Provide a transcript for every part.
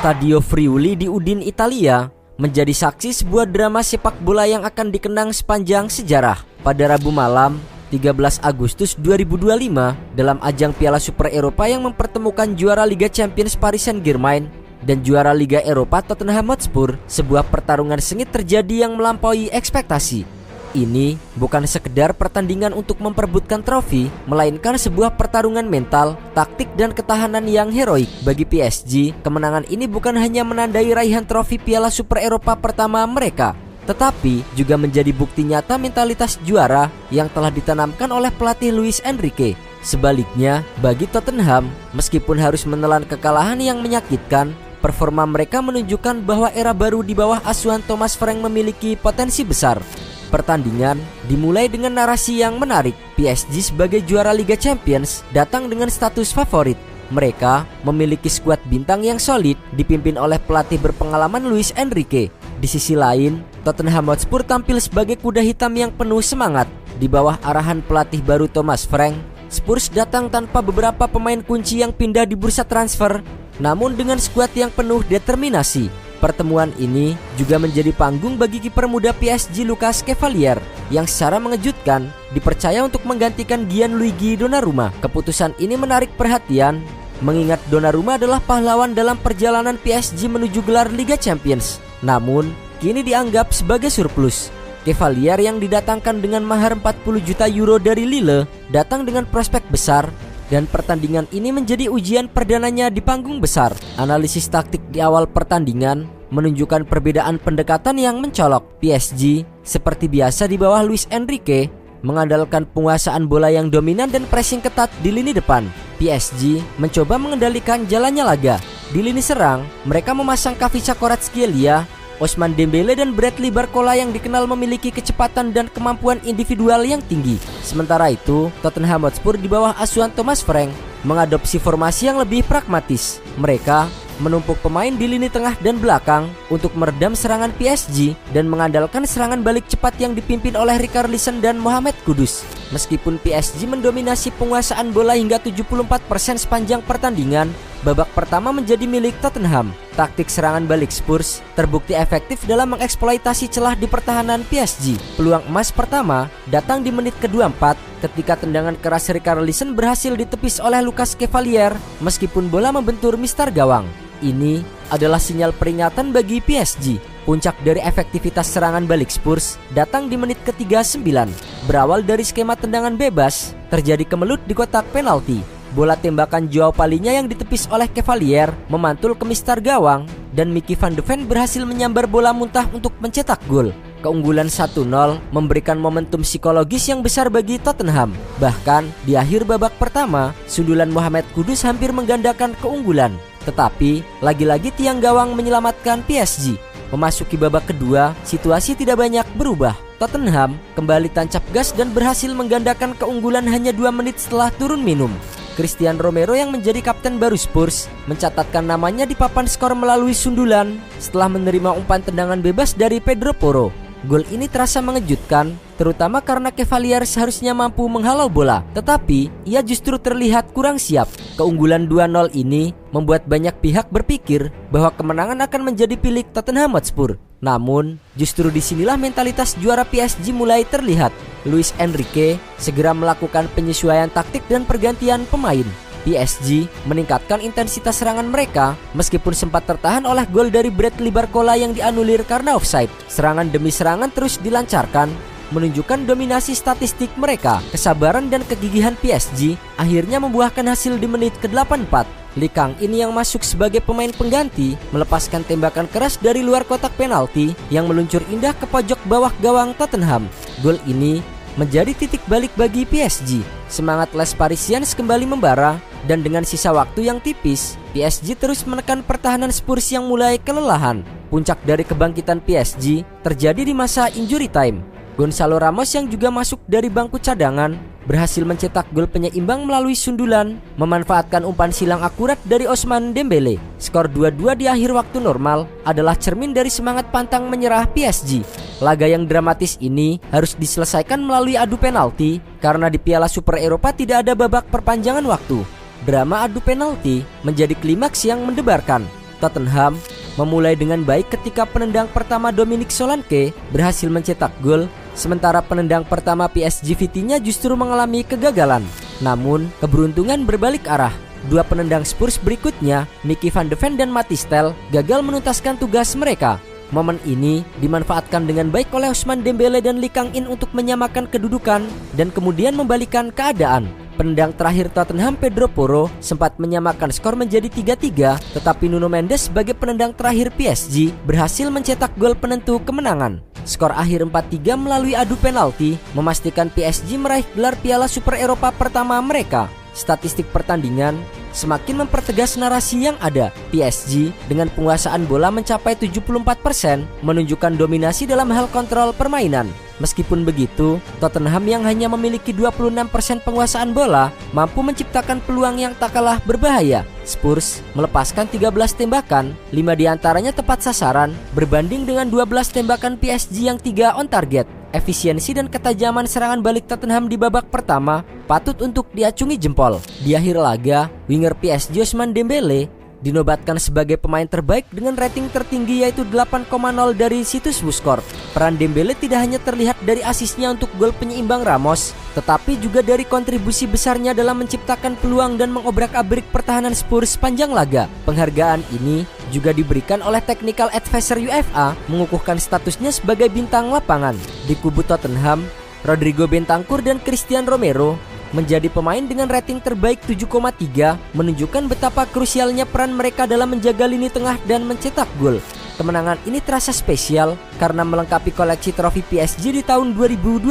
Stadio Friuli di Udine, Italia, menjadi saksi sebuah drama sepak bola yang akan dikenang sepanjang sejarah. Pada Rabu malam, 13 Agustus 2025, dalam ajang Piala Super Eropa yang mempertemukan juara Liga Champions Paris Saint-Germain dan juara Liga Eropa Tottenham Hotspur, sebuah pertarungan sengit terjadi yang melampaui ekspektasi. Ini bukan sekedar pertandingan untuk memperebutkan trofi, melainkan sebuah pertarungan mental, taktik dan ketahanan yang heroik. Bagi PSG, kemenangan ini bukan hanya menandai raihan trofi Piala Super Eropa pertama mereka, tetapi juga menjadi bukti nyata mentalitas juara yang telah ditanamkan oleh pelatih Luis Enrique. Sebaliknya, bagi Tottenham, meskipun harus menelan kekalahan yang menyakitkan, performa mereka menunjukkan bahwa era baru di bawah asuhan Thomas Frank memiliki potensi besar. Pertandingan dimulai dengan narasi yang menarik. PSG sebagai juara Liga Champions datang dengan status favorit. Mereka memiliki skuad bintang yang solid dipimpin oleh pelatih berpengalaman Luis Enrique. Di sisi lain, Tottenham Hotspur tampil sebagai kuda hitam yang penuh semangat. Di bawah arahan pelatih baru Thomas Frank, Spurs datang tanpa beberapa pemain kunci yang pindah di bursa transfer, namun dengan skuad yang penuh determinasi. Pertemuan ini juga menjadi panggung bagi kiper muda PSG Lucas Chevalier yang secara mengejutkan dipercaya untuk menggantikan Gianluigi Donnarumma. Keputusan ini menarik perhatian mengingat Donnarumma adalah pahlawan dalam perjalanan PSG menuju gelar Liga Champions, namun kini dianggap sebagai surplus. Chevalier yang didatangkan dengan mahar 40 juta euro dari Lille datang dengan prospek besar, dan pertandingan ini menjadi ujian perdananya di panggung besar. Analisis taktik di awal pertandingan menunjukkan perbedaan pendekatan yang mencolok. PSG seperti biasa di bawah Luis Enrique mengandalkan penguasaan bola yang dominan dan pressing ketat di lini depan. PSG mencoba mengendalikan jalannya laga. Di lini serang, mereka memasang Khvicha Kvaratskhelia, Ousmane Dembélé dan Bradley Barcola yang dikenal memiliki kecepatan dan kemampuan individual yang tinggi. Sementara itu, Tottenham Hotspur di bawah asuhan Thomas Frank mengadopsi formasi yang lebih pragmatis. Mereka menumpuk pemain di lini tengah dan belakang untuk meredam serangan PSG dan mengandalkan serangan balik cepat yang dipimpin oleh Richarlison dan Mohamed Kudus. Meskipun PSG mendominasi penguasaan bola hingga 74% sepanjang pertandingan, babak pertama menjadi milik Tottenham. Taktik serangan balik Spurs terbukti efektif dalam mengeksploitasi celah di pertahanan PSG. Peluang emas pertama datang di menit ke-24 ketika tendangan keras Richarlison berhasil ditepis oleh Lucas Chevalier meskipun bola membentur mistar gawang. Ini adalah sinyal peringatan bagi PSG. Puncak dari efektivitas serangan balik Spurs datang di menit ke-39. Berawal dari skema tendangan bebas, terjadi kemelut di kotak penalti. Bola tembakan Joao Palhinha yang ditepis oleh Chevalier memantul ke mistar gawang dan Mickey van de Ven berhasil menyambar bola muntah untuk mencetak gol. Keunggulan 1-0 memberikan momentum psikologis yang besar bagi Tottenham. Bahkan di akhir babak pertama, sundulan Mohamed Kudus hampir menggandakan keunggulan. Tetapi lagi-lagi tiang gawang menyelamatkan PSG. Memasuki babak kedua, situasi tidak banyak berubah. Tottenham kembali tancap gas dan berhasil menggandakan keunggulan hanya 2 menit setelah turun minum. Christian Romero yang menjadi kapten baru Spurs mencatatkan namanya di papan skor melalui sundulan setelah menerima umpan tendangan bebas dari Pedro Porro. Gol ini terasa mengejutkan, terutama karena Chevalier seharusnya mampu menghalau bola, tetapi ia justru terlihat kurang siap. Keunggulan 2-0 ini membuat banyak pihak berpikir bahwa kemenangan akan menjadi milik Tottenham Hotspur. Namun, justru disinilah mentalitas juara PSG mulai terlihat. Luis Enrique segera melakukan penyesuaian taktik dan pergantian pemain. PSG meningkatkan intensitas serangan mereka meskipun sempat tertahan oleh gol dari Bradley Barcola yang dianulir karena offside. Serangan demi serangan terus dilancarkan, menunjukkan dominasi statistik mereka. Kesabaran dan kegigihan PSG akhirnya membuahkan hasil di menit ke-84. Lee Kang ini yang masuk sebagai pemain pengganti melepaskan tembakan keras dari luar kotak penalti yang meluncur indah ke pojok bawah gawang Tottenham. Gol ini menjadi titik balik bagi PSG. Semangat Les Parisiens kembali membara dan dengan sisa waktu yang tipis, PSG terus menekan pertahanan Spurs yang mulai kelelahan. Puncak dari kebangkitan PSG terjadi di masa injury time. Gonzalo Ramos yang juga masuk dari bangku cadangan berhasil mencetak gol penyeimbang melalui sundulan, memanfaatkan umpan silang akurat dari Ousmane Dembélé. Skor 2-2 di akhir waktu normal adalah cermin dari semangat pantang menyerah PSG. Laga yang dramatis ini harus diselesaikan melalui adu penalti karena di Piala Super Eropa tidak ada babak perpanjangan waktu. Drama adu penalti menjadi klimaks yang mendebarkan. Tottenham memulai dengan baik ketika penendang pertama Dominic Solanke berhasil mencetak gol, sementara penendang pertama PSG Vitinha justru mengalami kegagalan. Namun, keberuntungan berbalik arah. Dua penendang Spurs berikutnya, Mickey van de Ven dan Mathys Tel, gagal menuntaskan tugas mereka. Momen ini dimanfaatkan dengan baik oleh Ousmane Dembélé dan Lee Kang-in untuk menyamakan kedudukan dan kemudian membalikan keadaan. Penendang terakhir Tottenham, Pedro Porro, sempat menyamakan skor menjadi 3-3, tetapi Nuno Mendes sebagai penendang terakhir PSG berhasil mencetak gol penentu kemenangan. Skor akhir 4-3 melalui adu penalti memastikan PSG meraih gelar Piala Super Eropa pertama mereka. Statistik pertandingan semakin mempertegas narasi yang ada. PSG dengan penguasaan bola mencapai 74% menunjukkan dominasi dalam hal kontrol permainan. Meskipun begitu, Tottenham yang hanya memiliki 26% penguasaan bola mampu menciptakan peluang yang tak kalah berbahaya. Spurs melepaskan 13 tembakan, 5 diantaranya tepat sasaran, berbanding dengan 12 tembakan PSG yang 3 on target. Efisiensi dan ketajaman serangan balik Tottenham di babak pertama patut untuk diacungi jempol. Di akhir laga, winger PSG Ousmane Dembélé dinobatkan sebagai pemain terbaik dengan rating tertinggi yaitu 8,0 dari situs WhoScored. Peran Dembélé tidak hanya terlihat dari asisnya untuk gol penyeimbang Ramos, tetapi juga dari kontribusi besarnya dalam menciptakan peluang dan mengobrak-abrik pertahanan Spurs sepanjang laga. Penghargaan ini juga diberikan oleh Technical Advisor UEFA mengukuhkan statusnya sebagai bintang lapangan. Di kubu Tottenham, Rodrigo Bentancur dan Christian Romero menjadi pemain dengan rating terbaik 7,3, menunjukkan betapa krusialnya peran mereka dalam menjaga lini tengah dan mencetak gol. Kemenangan ini terasa spesial karena melengkapi koleksi trofi PSG di tahun 2025.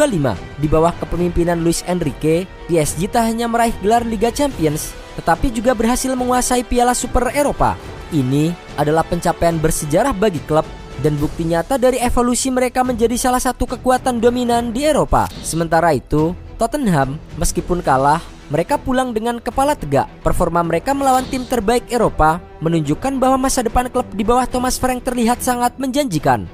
Di bawah kepemimpinan Luis Enrique, PSG tak hanya meraih gelar Liga Champions, tetapi juga berhasil menguasai Piala Super Eropa. Ini adalah pencapaian bersejarah bagi klub dan bukti nyata dari evolusi mereka menjadi salah satu kekuatan dominan di Eropa. Sementara itu, Tottenham meskipun kalah, mereka pulang dengan kepala tegak. Performa mereka melawan tim terbaik Eropa menunjukkan bahwa masa depan klub di bawah Thomas Frank terlihat sangat menjanjikan.